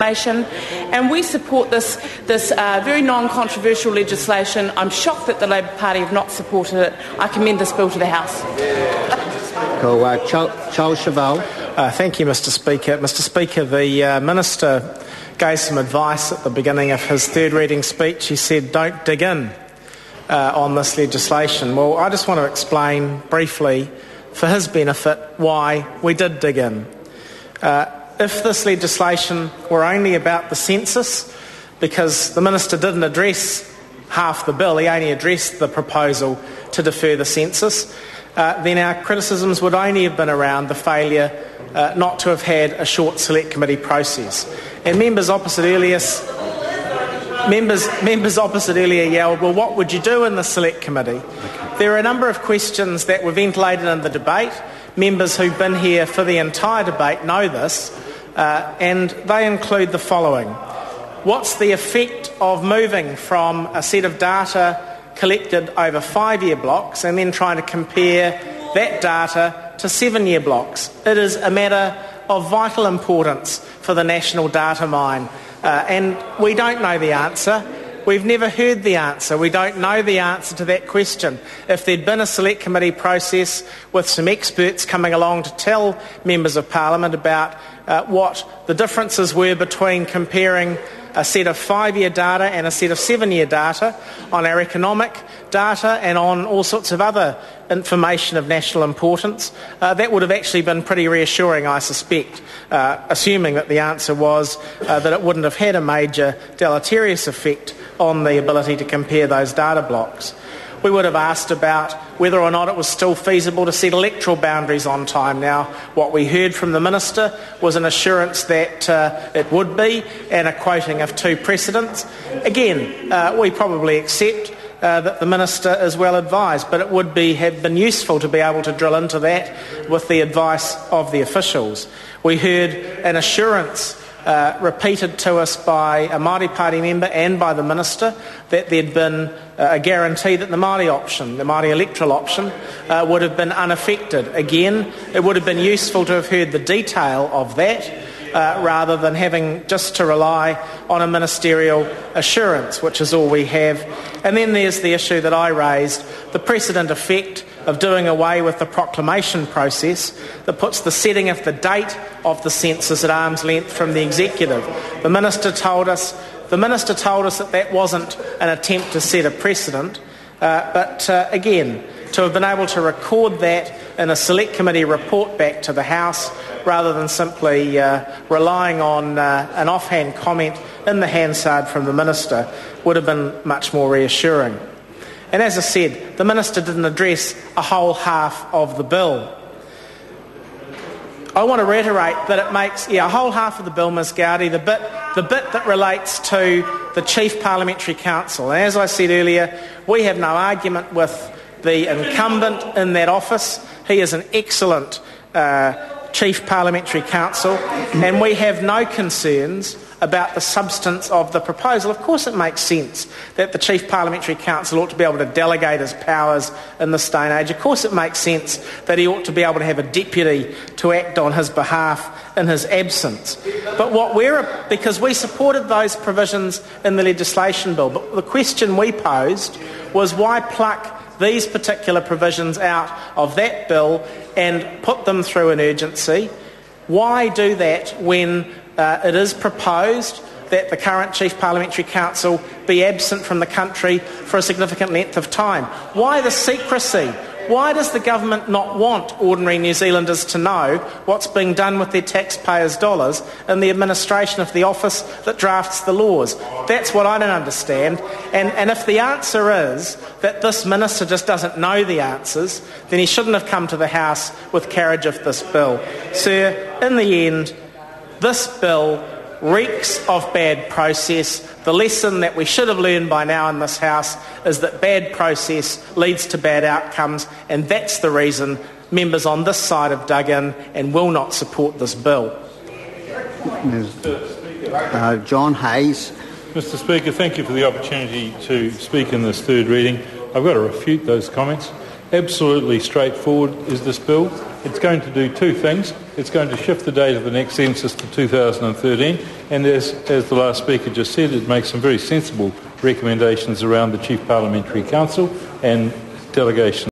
and we support this very non-controversial legislation. I'm shocked that the Labour Party have not supported it. I commend this bill to the House. Cool. Charles Chauvel. Thank you, Mr Speaker. Mr Speaker, the Minister gave some advice at the beginning of his third reading speech. He said, don't dig in on this legislation. Well, I just want to explain briefly, for his benefit, why we did dig in. If this legislation were only about the census, because the Minister didn't address half the bill, he only addressed the proposal to defer the census, then our criticisms would only have been around the failure not to have had a short select committee process. And members opposite earlier yelled, well, what would you do in the select committee? There are a number of questions that were ventilated in the debate. Members who've been here for the entire debate know this, and they include the following. What's the effect of moving from a set of data collected over 5-year blocks and then trying to compare that data to 7-year blocks? It is a matter of vital importance for the national data mine, and we don't know the answer. We've never heard the answer. We don't know the answer to that question. If there'd been a select committee process with some experts coming along to tell members of Parliament about what the differences were between comparing a set of 5-year data and a set of 7-year data on our economic data and on all sorts of other information of national importance, that would have actually been pretty reassuring, I suspect, assuming that the answer was that it wouldn't have had a major deleterious effect on the ability to compare those data blocks. We would have asked about whether or not it was still feasible to set electoral boundaries on time. Now, what we heard from the Minister was an assurance that it would be, and a quoting of 2 precedents. Again, we probably accept that the Minister is well advised, but it would have been useful to be able to drill into that with the advice of the officials. We heard an assurance repeated to us by a Māori Party member and by the Minister that there'd been a guarantee that the Māori option, the Māori electoral option, would have been unaffected. Again, it would have been useful to have heard the detail of that rather than having just to rely on a ministerial assurance, which is all we have. And then there's the issue that I raised, the precedent effect of doing away with the proclamation process that puts the setting of the date of the census at arm's length from the executive. The Minister told us that that wasn't an attempt to set a precedent, but again, to have been able to record that in a select committee report back to the House rather than simply relying on an offhand comment in the Hansard from the Minister would have been much more reassuring. And as I said, the Minister didn't address a whole half of the bill. I want to reiterate that it makes a whole half of the bill, Ms Gowdy, the bit that relates to the Chief Parliamentary Counsel. And as I said earlier, we have no argument with the incumbent in that office. He is an excellent Chief Parliamentary Counsel, and we have no concerns about the substance of the proposal. Of course it makes sense that the Chief Parliamentary Counsel ought to be able to delegate his powers in this day and age. Of course it makes sense that he ought to be able to have a deputy to act on his behalf in his absence. But because we supported those provisions in the legislation bill, but the question we posed was why pluck these particular provisions out of that bill and put them through an urgency? Why do that when it is proposed that the current Chief Parliamentary Counsel be absent from the country for a significant length of time? Why the secrecy? Why does the government not want ordinary New Zealanders to know what's being done with their taxpayers' dollars in the administration of the office that drafts the laws? That's what I don't understand. And if the answer is that this Minister just doesn't know the answers, then he shouldn't have come to the House with carriage of this bill. Sir, in the end, this bill reeks of bad process. The lesson that we should have learned by now in this House is that bad process leads to bad outcomes, and that's the reason members on this side have dug in and will not support this bill. John Hayes. Mr Speaker, thank you for the opportunity to speak in this third reading. I've got to refute those comments. Absolutely straightforward is this bill. It's going to do two things. It's going to shift the date of the next census to 2013, and as the last speaker just said, it makes some very sensible recommendations around the Chief Parliamentary Council and delegation